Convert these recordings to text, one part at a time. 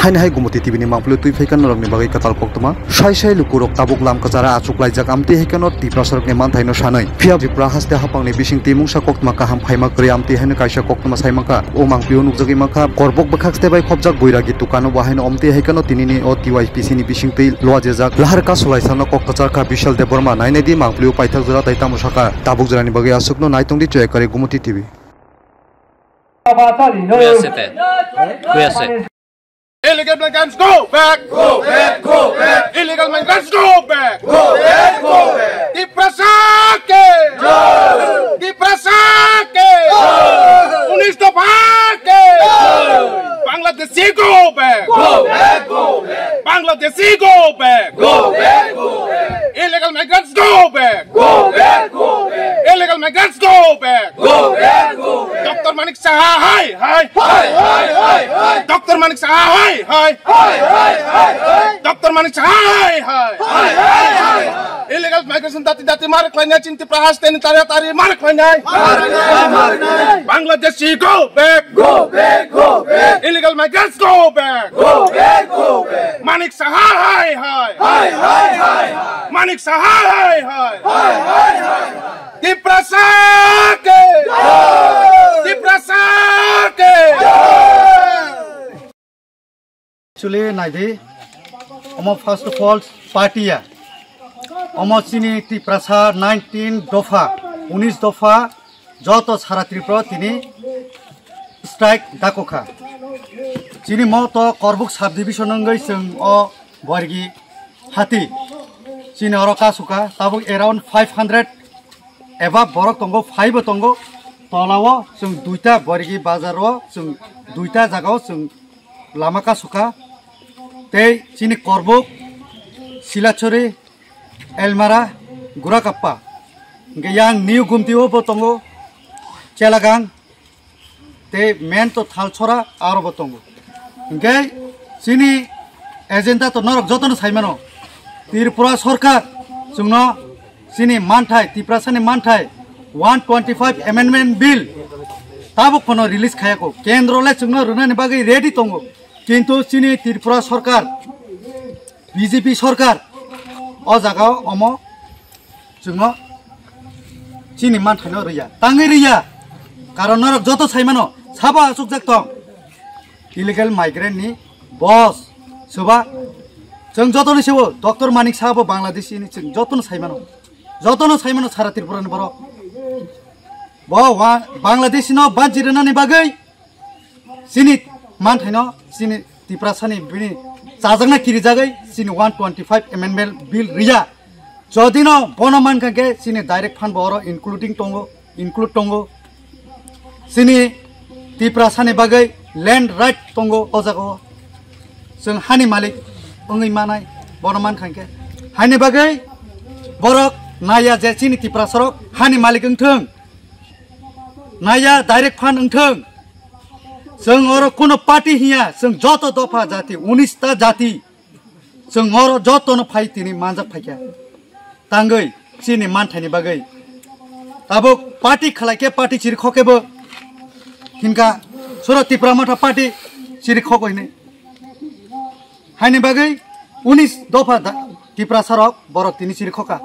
हाइन हाय गुमति टिभिनि मांगफुलु तुइ फैकान रंगनि बागै काताल कोक्तमा साइ साइ लुकुरक ताबुक लाम कजारा आचुक लाइजाक आमति हैकानो तिप्रा सरकनि मानथाइनो सानै फिया जिप्रा हास्ते हापांनि बिसिं तिमुंसा कोक्तमा काहाम फाइमा करि आमति हैनो काइसा कोक्तमा साइमाका ओ मांगफुलु नुकजगि माखा करबक बखाक्सते बाय खबजाक बैरागि तुकानो बाहायनो अमति हैकानो तिनिनि ओ टिवाइपिसि नि बिसिं तै लवाजेजाक लाहारका सलाइसानो कोक्तचारका बिशाल देबरमा नायनायदि मांगफुलु पाइथाक जरा तैता मुसाका ताबुक जरानि बागै आसुकनो नायतंदि चयकारि गुमति TV Illegal migrants go back! Go back! Go back! Illegal migrants go back! Go back! Go back! Diprasake! Diprasake! 19 Dofake! Bangladeshi go back! Go back! Go back! Bangladeshi go back! Go back! Go back! Illegal migrants go back! Go back! Go back! Illegal migrants go back! Go back! Go back! Dr. Manik Saha, hi! Hi! Hi! Hi! Hi! Hi! Dr. Manik Saha, hi! Hi! Hi! Hi! Hi! Hi! Dr. Manik Saha, hi! Hi! Hi! Hi! Hi! Illegal migration dati marak lainnya cinti prahas teni tari marak lainnya. Bangladeshi go back! Go back! Go back! Illegal migrants go back! Go back! Go back! Manik Saha, hi! Hi! Hi! Hi! Hi! Manik Saha, hi! Hi! Hi! Hi! Hi! Diprasake! Diprasake! Actually, Naidi, first of all, party ya. Sini Tiprasa 19 Dofa, 19 Dofa, Joto Saratripro, Tini strike Dakoka. Sini Moto, Korbuk subdivision Sung or Borgi Hati. Sini Oroka Suka, Tabuk around 500 Eva Borok Tongo, 5 Tongo, Tolawo, Sung Duita, Borgi Bazaro, Sung Duita Zago, Sung Lamaka Suka. Tei sini Korbuk, Silachori, Elmara, Gurakappa. Yang new Gumtio Botongo, Chelagang, Te Mento Talchora, Arabotongo. Gay sini agenda to Norok Joton Simano, Tirpura Sorka, Sungno, sini Mantai, Tiprasani Mantai, 125 Amendment Bill. Tabuk Pono release Kayako, Kendrole Sungno Runani Bagi ready Tongo. কিন্তু চিনি ত্রিপুরা সরকার BJP সরকার ও জায়গাও অম जोङो চিনি মানথানো রইয়া তাङै রইয়া কারণ নরক যত সাইমানো সাবা সুকজাक दं इलिगेल माइग्रेन्ट नि बस सोबा जों जतनो सेबो डक्टर मानिक साहाबो बांलादेशी नि जों जतनो साइमानो सारा त्रिपुरानि बर ब बांलादेशी न बाजिरनानि बागै चिनि मानथाइनो चिनि तिप्रासानि बिनि चाजंना किरिजागै चिनि 125 एमेन्डमेन्ट बिल रिया जदिनो बनो मानखाके चिनि डाइरेक्ट फान्ड बरो इनक्लुड टंगो चिनि तिप्रासानि बागै लैंड राइट टंगो अजागो जों हानि मालिक ओङै मानाय बनो मानखाके हानि बागै बरक नाया जे चिनि तिप्रासरक हानि मालिक ओंथों नाया डाइरेक्ट फान्ड ओंथों जों और कोनो पार्टी हिया जों जत दफा जाति 19 ता जाति जों और जतनो फाइतिनि मानजाक फाइया तांगै चिनि मानथाइनि बागै ताबो पार्टी खलाइके पार्टी चिरि खकेबो हिनका सुरत त्रिपुरा माथा पार्टी चिरि खकइने हाइनि बागै 19 दफा त्रिपुरा सरक बरक तिनि चिरि खका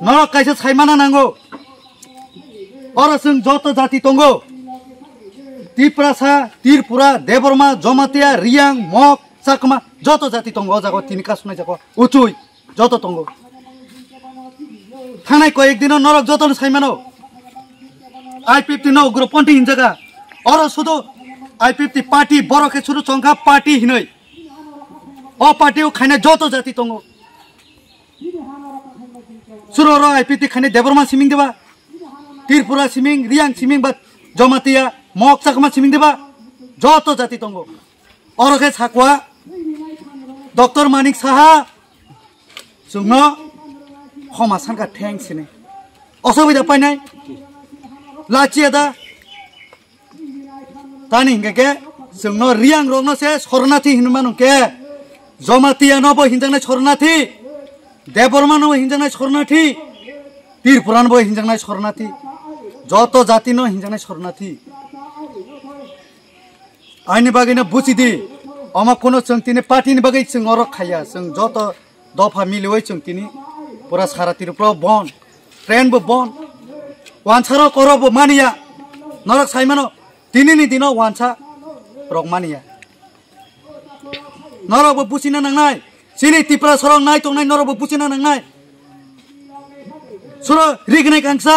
नरक काइसे साइमाना नांगौ और जों जत जाति दंगौ त्रिपुरा देबरमा जमातिया रियां मक चाकमा जत जाति दंगौ जागो तिनि कासुनाय जागो उचुइ जत दंगौ थानाय कयेक दिन नरक जतनो साइमानो I-50 न उग्रपन्थी हिंजागा और सुदो I-50 पार्टी बरके सुरु चंखा पार्टी हिनै ओ पार्टी खाइने जत जाति दंगौ सुरु र I-50 खाइने देबरमा सिमिं देबा त्रिपुरा सिमिं रियां सिमिं बा जमातिया मक चाकमा सिमिं देबा जत जाति दंगौ अरखे साकवा डक्टर मानिक साहा जोंनो समासानका थेंक्स ने असुबिदा पाइनाय लाचिया दा तानि हिंगे जोंनो रियां रंनो से शरणार्थी हिनमानु के जमातिया नबो हिंजांनाय शरणार्थी देबरमा नबो हिंजांनाय शरणार्थी त्रिपुरा नबो हिंजांनाय शरणार्थी जत जाति न हिंजांनाय शरणार्थी आइनि बागैनो बुझिदि अमा कोनो जों तिनी पार्टीनि बागै जों अर खाया जों जत दफा मिलुवै जों तिनी पुरा सारा तिरफ्राव बन ट्रेनबो बन वानसार करबो मानिया नरक साइमानो तिनीनि दिनो वानसा रक मानिया नरबो बुसिना नांनाय सिनि तिप्रा सरं नाय तंनाय नरबो बुसिना नांनाय सुरो रिगनाय कांसा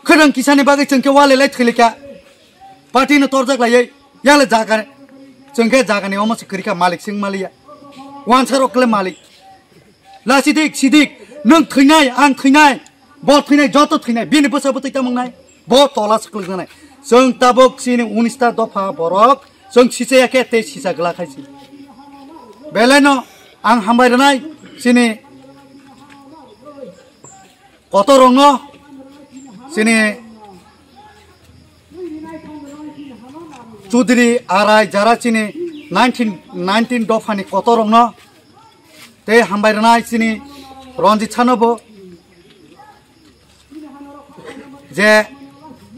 खदं किसानि बागै जोंके वालेलाय थैलेका पार्टीनो तर्जाक लायै याले जागाने जोंके जागाने अमस खरिका मालिक सिं मालिया वानसार रकले मालिक लासिदिक सिदिक नों थैनाय आं थैनाय ब थैनाय जत थैनाय बिनि बोसा बतैता मंनाय ब तला सकल जानाय जों ताबक सिनि 19 ता दफा बरक जों सिसेयाके ते सिसा गलाखायसि बेलायनो आं हामबायनाय सिनि कत रंग सिनि चौधरी आराय जारा सिनि 19 दफानि कत रंग ते हामबायनाय सिनि रंजित सानबो जे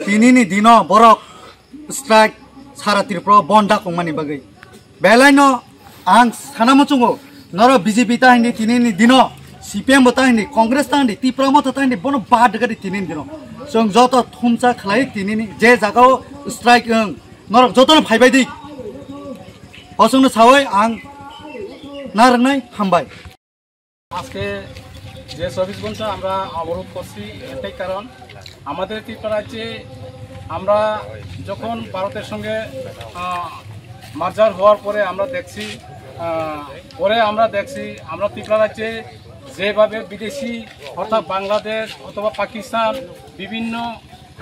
तिनिनि दिनो बरक स्ट्राइक सारा तिरफ्राव बन्दा कमानि बागै बेलायनो आं सानामचुंगो नर बीजेपी ताहिनि तिनिनि दिनो सीपीएम ताहिनि कांग्रेस ताहिनि तिप्राम ताहिनि बनो बाद गरि तिनिनि दिनो जों जत थुमचा खलाय तिनिनि जे जागाव स्ट्राइक नर जतन फाइबाय दै असंनो सावै आं नारनाय हामबाय আজকে যে 24 ঘন্টা আমরা অবরোধ করছি এটাই কারণ আমাদের ত্রিপুরা রাজ্যে আমরা যখন ভারতের সঙ্গে মার্জার হওয়ার পরে আমরা দেখছি আমরা ত্রিপুরা রাজ্যে যেভাবে বিদেশি অর্থাৎ বাংলাদেশ অথবা পাকিস্তান বিভিন্ন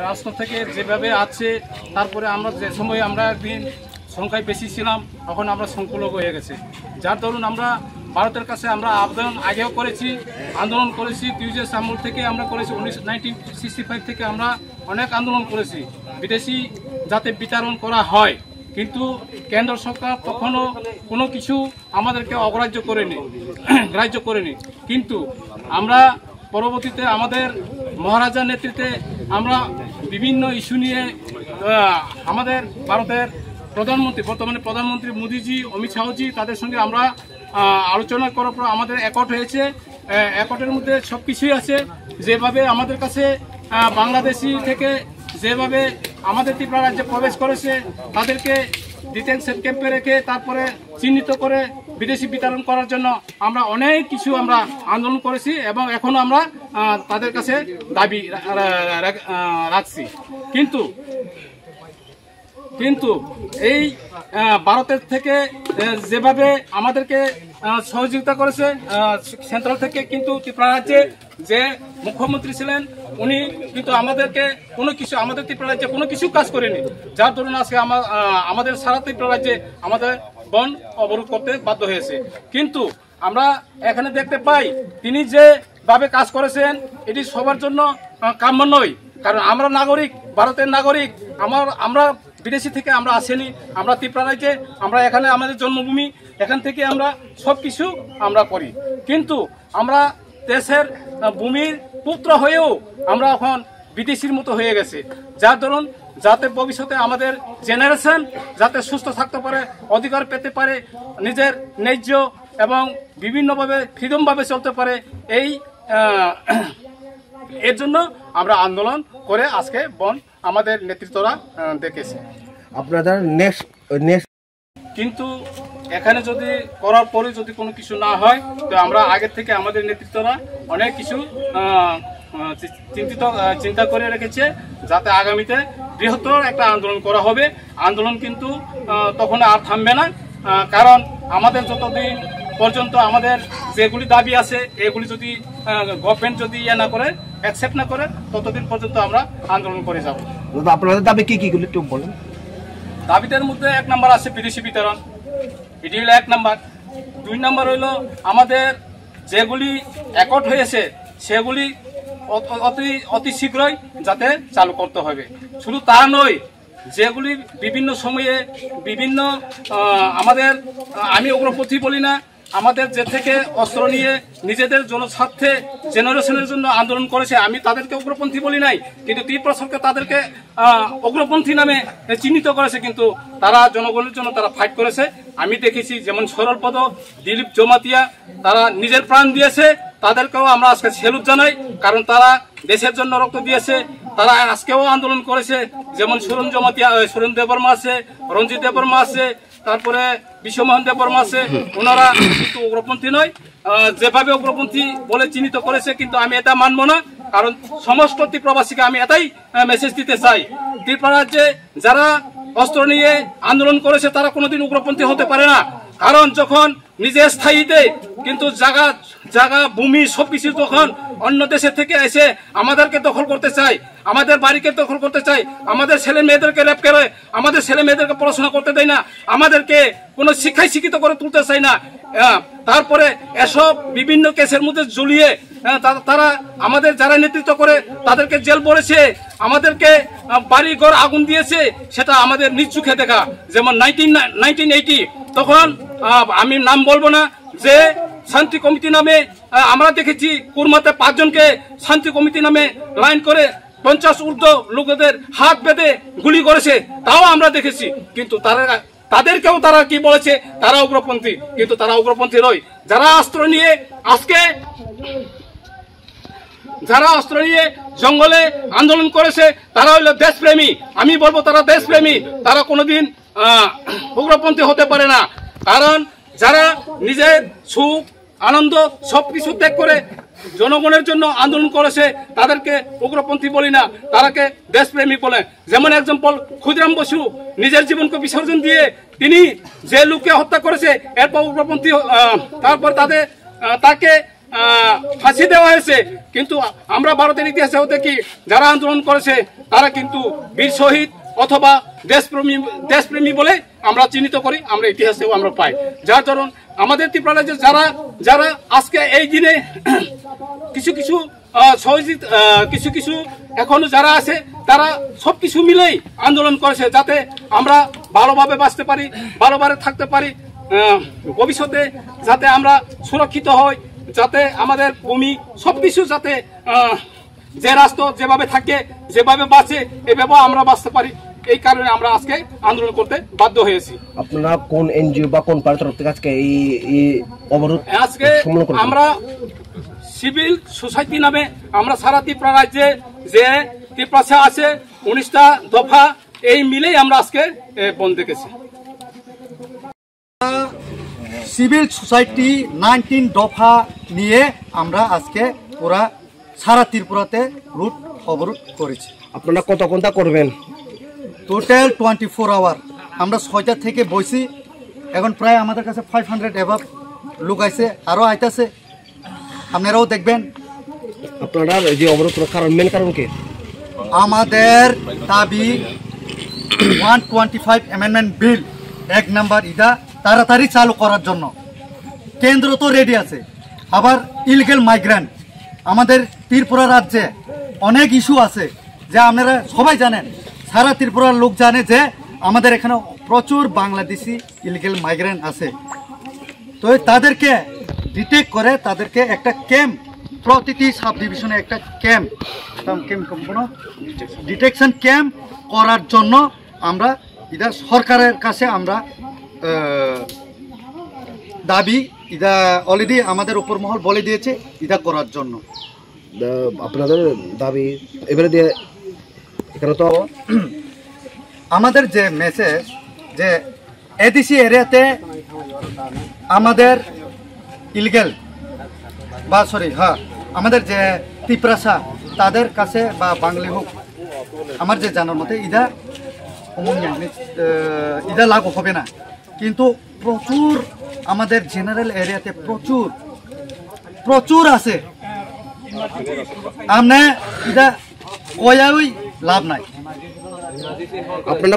রাষ্ট্র থেকে যেভাবে আছে তারপরে আমরা যে সময় আমরা একদিন সংখ্যায় বেশি ছিলাম তখন আমরা সংখ্যালঘু হয়ে গেছে যার দরুন আমরা ভারতের কাছে আমরা আবেদন আগেও করেছি আন্দোলন করেছি টিউজেস আমল থেকে আমরা করেছি 1965 থেকে আমরা অনেক আন্দোলন করেছি বিদেশি যাতে বিতরণ করা হয় কিন্তু কেন্দ্র সরকার তখনও কোনো কিছু আমাদেরকে অগ্রাহ্য করেনি কিন্তু আমরা পরবর্তীতে আমাদের মহারাজার নেতৃত্বে আমরা বিভিন্ন ইস্যু নিয়ে আমাদের ভারতের প্রধানমন্ত্রী বর্তমানে প্রধানমন্ত্রী মোদিজি অমিত শাহজি তাদের সঙ্গে আমরা আলোচনা করার পর আমাদের একট হয়েছে একটের মধ্যে সব কিছুই আছে যেভাবে আমাদের কাছে বাংলাদেশি থেকে যেভাবে আমাদের ত্রিপুরা রাজ্যে প্রবেশ করেছে তাদেরকে ডিটেনশন ক্যাম্পে রেখে তারপরে চিহ্নিত করে বিদেশি বিতরণ করার জন্য আমরা অনেক কিছু আমরা আন্দোলন করেছি এবং এখনো আমরা তাদের কাছে দাবি রাখছি কিন্তু এই ভারতের থেকে যেভাবে আমাদেরকে সহযোগিতা করেছে সেন্ট্রাল থেকে কিন্তু ত্রিপুরা রাজ্যে যে মুখ্যমন্ত্রী ছিলেন উনি কিন্তু আমাদেরকে কোনো কিছু আমাদের ত্রিপুরা রাজ্যে কোনো কিছু কাজ করেনি যার দরুন আজকে আমাদের সারা ত্রিপুরা রাজ্যে আমাদের বন অবরোধ করতে বাধ্য হয়েছে কিন্তু আমরা এখানে দেখতে পাই তিনি যেভাবে কাজ করেছেন এটি সবার জন্য কাম্য নয় কারণ আমরা নাগরিক ভারতের নাগরিক আমরা বিদেশি থেকে আমরা আসেনি আমরা ত্রিপুরা রাজ্যে আমরা এখানে আমাদের জন্মভূমি এখান থেকে আমরা সব কিছু আমরা করি কিন্তু আমরা দেশের ভূমির পুত্র হয়েও আমরা এখন বিদেশির মতো হয়ে গেছে যার দরুন যাতে ভবিষ্যতে আমাদের জেনারেশন যাতে সুস্থ থাকতে পারে অধিকার পেতে পারে নিজের ন্যায্য এবং বিভিন্নভাবে ফ্রিডমভাবে চলতে পারে এর জন্য আমরা আন্দোলন করে আজকে বন আমাদের নেতৃত্বরা দেখেছে আপনাদের নেক্সট কিন্তু এখানে যদি করার পরে যদি কোনো কিছু না হয় তো আমরা আগে থেকে আমাদের নেতৃত্বরা অনেক কিছু চিন্তা করে রেখেছে যাতে আগামীতে বৃহত্তর একটা আন্দোলন করা হবে আন্দোলন কিন্তু তখন আর থামবে না কারণ আমাদের যতদিন পর্যন্ত আমাদের যেগুলি দাবি আছে এগুলি যদি গভর্নমেন্ট যদি না করে অ্যাকসেপ্ট না করে ততদিন পর্যন্ত আমরা আন্দোলন করে যাব আপনাদের দাবি কি গুলো একটু বলুন দাবিদের মধ্যে 1 নম্বর আছে বিদেশি বিতরণ এটি হলো 1 নম্বর 2 নম্বর হলো আমাদের যেগুলি একট হয়েছে সেগুলি অতি শীঘ্রই যাতে চালু করতে হবে শুধু তা নয় যেগুলি বিভিন্ন সময়ে বিভিন্ন আমাদের আমি উগ্রপন্থী বলি না আমাদের যে থেকে অস্ত্র নিয়ে নিজেদের জনস্বার্থে জেনারেশনের জন্য আন্দোলন করেছে, আমি তাদেরকে উগ্রপন্থী বলি নাই, কিন্তু তীর প্রসারকে তাদেরকে উগ্রপন্থী নামে চিহ্নিত করেছে, কিন্তু তারা জনগণের জন্য তারা ফাইট করেছে। আমি দেখেছি যেমন সরলপদ, দিলীপ জমাতিয়া, তারা নিজের প্রাণ দিয়েছে, তাদেরকেও আমরা আজকে সেলুট জানাই, কারণ তারা দেশের জন্য রক্ত দিয়েছে। তারা আজকেও আন্দোলন করেছে, যেমন সুরেন দেববর্মা আছে, রঞ্জিত দেববর্মা আছে, তারপরে বিশ্বমোহন দেববর্মা আছে। ওনারা কিন্তু উগ্রপন্থী নয়, যেভাবে উগ্রপন্থী বলে চিহ্নিত করেছে, কিন্তু আমি এটা মানবো না। কারণ সমস্ত ত্রিপুরাবাসীকে আমি এটাই মেসেজ দিতে চাই, ত্রিপুরা রাজ্যে যারা অস্ত্র নিয়ে আন্দোলন করেছে তারা কোনোদিন উগ্রপন্থী হতে পারে না। কারণ যখন নিজের স্থায়ীতে কিন্তু জায়গা ভূমি সবকিছু যখন অন্য দেশের থেকে এসে আমাদেরকে দখল করতে চায়, আমাদের বাড়িকে দখল করতে চায়, আমাদের ছেলে মেয়েদেরকে রেপ করে, আমাদের ছেলে মেয়েদেরকে পড়াশোনা করতে দেয় না, আমাদেরকে কোনো শিক্ষায় শিক্ষিত করে তুলতে চায় না, তারপরে এসব বিভিন্ন কেসের মধ্যে ঝুলিয়ে তারা আমাদের যারা নেতৃত্ব করে তাদেরকে জেল বলেছে, আমাদেরকে বাড়ি ঘর আগুন দিয়েছে, সেটা আমাদের নিজ চোখে দেখা। যেমন 1980 তখন আমি নাম বলবো না, যে শান্তি কমিটি নামে আমরা দেখেছি কুরমাতে 5 জনকে শান্তি কমিটি নামে লাইন করে 50 ঊর্ধ্ব লোকদের হাত বেঁধে গুলি করেছে, তাও আমরা দেখেছি। কিন্তু তাদেরকেও তারা কি বলেছে, তারা উগ্রপন্থী, কিন্তু তারা উগ্রপন্থী নয়। যারা অস্ত্র নিয়ে জঙ্গলে আন্দোলন করেছে তারা হইলো দেশপ্রেমী। আমি বলবো তারা দেশপ্রেমী, তারা কোনোদিন উগ্রপন্থী হতে পারে না। কারণ যারা নিজের সুখ আনন্দ সবকিছু ত্যাগ করে জনগণের জন্য আন্দোলন করেছে তাদেরকে উগ্রপন্থী বলি না, তারাকে দেশপ্রেমী বলে। যেমন এক্সাম্পল ক্ষুদিরাম বসু নিজের জীবনকে বিসর্জন দিয়ে তিনি যে লোককে হত্যা করেছে, এরপর উগ্রপন্থী, তারপর তাকে ফাঁসি দেওয়া হয়েছে। কিন্তু আমরা ভারতের ইতিহাসে দেখি যারা আন্দোলন করেছে তারা কিন্তু বীর শহীদ অথবা দেশপ্রেমী বলে আমরা চিহ্নিত করি, আমরা ইতিহাসেও আমরা পাই। যার কারণ আমাদের ত্রিপুরা রাজ্যে যারা আজকে এই দিনে কিছু এখনো যারা আছে তারা সবকিছু মিলেই আন্দোলন করেছে, যাতে আমরা ভালোভাবে বাঁচতে পারি, ভালোভাবে থাকতে পারি, ভবিষ্যতে যাতে আমরা সুরক্ষিত হই, যাতে আমাদের ভূমি সবকিছু যাতে যে রাষ্ট্র যেভাবে থাকে যেভাবে বাঁচে এভাবে আমরা বাঁচতে পারি। এই কারণে আমরা আজকে আন্দোলন করতে বাধ্য হয়েছি। আপনারা কোন এনজিও বা কোন পার্টির তরফ থেকে আজকে এই অবরোধ? আজকে আমরা সিভিল সোসাইটি নামে আমরা সারা ত্রিপুরা রাজ্যে যে ত্রিপুরা আছে 19টা দফা এই মিলেই আমরা আজকে বন্ধ রেখেছি। সিভিল সোসাইটি 19 দফা নিয়ে আমরা আজকে পুরা সারা ত্রিপুরাতে রুট অবরোধ করেছি। আপনারা কত ঘন্টা করবেন? Total 24 hour. আমরা 6টা থেকে বসি, এখন প্রায় আমাদের কাছে 500 এভাব লোক আছে, আরও আইতাছে, আপনারাও দেখবেন। আপনারা যে অবরোধ করার মেন কারণ কি? আমাদের দাবি 125 অ্যামেন্ডমেন্ট বিল 1 নাম্বার ইটা তাড়াতাড়ি চালু করার জন্য। কেন্দ্র তো রেডি আছে, আবার ইলিগেল মাইগ্রেন্ট আমাদের ত্রিপুরা রাজ্যে অনেক ইস্যু আছে, যা আপনারা সবাই জানেন, সারা ত্রিপুরার লোক জানে যে আমাদের এখানে প্রচুর বাংলাদেশি ইলিগেল মাইগ্রেন্ট আছে। তো তাদেরকে ডিটেক্ট করে তাদেরকে একটা ক্যাম্প, প্রতিটি সাব ডিভিশনে একটা ক্যাম্প ডিটেকশন ক্যাম্প করার জন্য আমরা এটা সরকারের কাছে আমরা দাবি, এটা অলরেডি আমাদের উপর মহল বলে দিয়েছে এটা করার জন্য। আপনাদের দাবি এবারে দিয়ে এখানে তো আমাদের যে মেসেজ যে এডিসি এরিয়াতে আমাদের ইলিগেল বা আমাদের যে ত্রিপ্রাসা তাদের কাছে বা বাঙালি হোক, আমার যে জানার মতে ইদা লাগু হবে না। কিন্তু প্রচুর আমাদের জেনারেল এরিয়াতে প্রচুর আছে, আমরা ইদা কয়াই লাভ নাই। আপনারা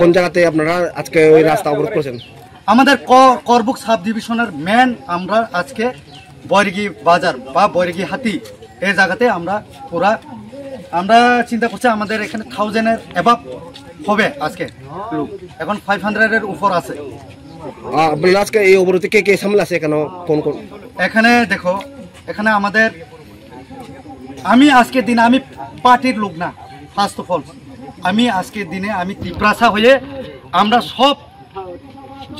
কোন জায়গাতে আপনারা আজকে ওই রাস্তা অবরোধ করেছেন? আমাদের করবুক সাব ডিভিশনের মেন আমরা আজকে বৈরগি বাজার বা বৈরগি হাতি এই জায়গাতে আমরা চিন্তা করছি আমাদের এখানে 1000-এর অ্যাবাভ হবে আজকে লোক, এখন 500-এর উপর আছে। আপনারা আজকে এই অবরোধে কে কে সামনে আছে কেন কোন কোন? এখানে দেখো, এখানে আমাদের, আমি আজকের দিনে আমি পার্টির লোক না, ফার্স্ট অফ অল আমি আজকের দিনে আমি ত্রিপ্রাসা হয়ে আমরা সব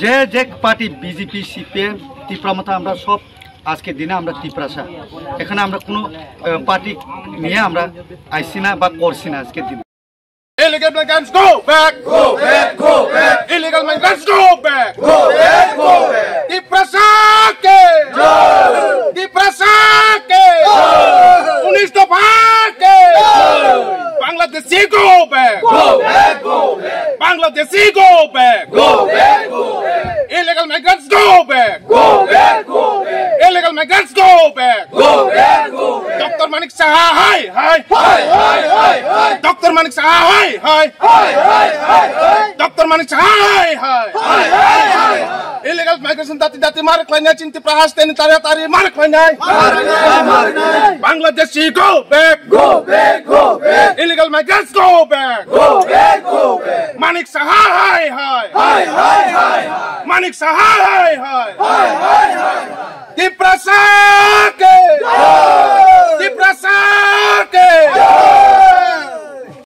যে যে পার্টি বিজেপি সিপিএম ত্রিপ্রামতা আমরা সব আজকের দিনে আমরা ত্রিপ্রাসা, এখানে আমরা কোনো পার্টি নিয়ে আমরা আইসি না বা করছি না আজকের দিনে। Illegal migrants go back! Go back! Go back! Illegal migrants go back! Go back! Go back! Tiprasake! Tiprasake! 19 दफा के! Bangladeshi go back! Go back! Go back! Bangladeshi go back! Go back! Go back! Illegal migrants go back! Go back! Go back! Illegal migrants go back! Go back! Go back! Dr. Manik Saha, hi! Hi! Hi! Hi! Hi! Hi! Dr. Manik Saha, hi! Hi! Hi! Hi! Hi! Hi! Dr. Manik Saha, hi! Hi! Hi! Hi! Hi! Illegal migration dati marak lainnya cinti prahas tani tari marak lainnya. Bangladeshi go back! Go back! Go back! Illegal migrants go back! Go back! Go back! Manik Saha, hi! Hi! Hi! Hi! Hi! Manik Saha, hi! Hi! Hi! Hi! Hi! Tiprasa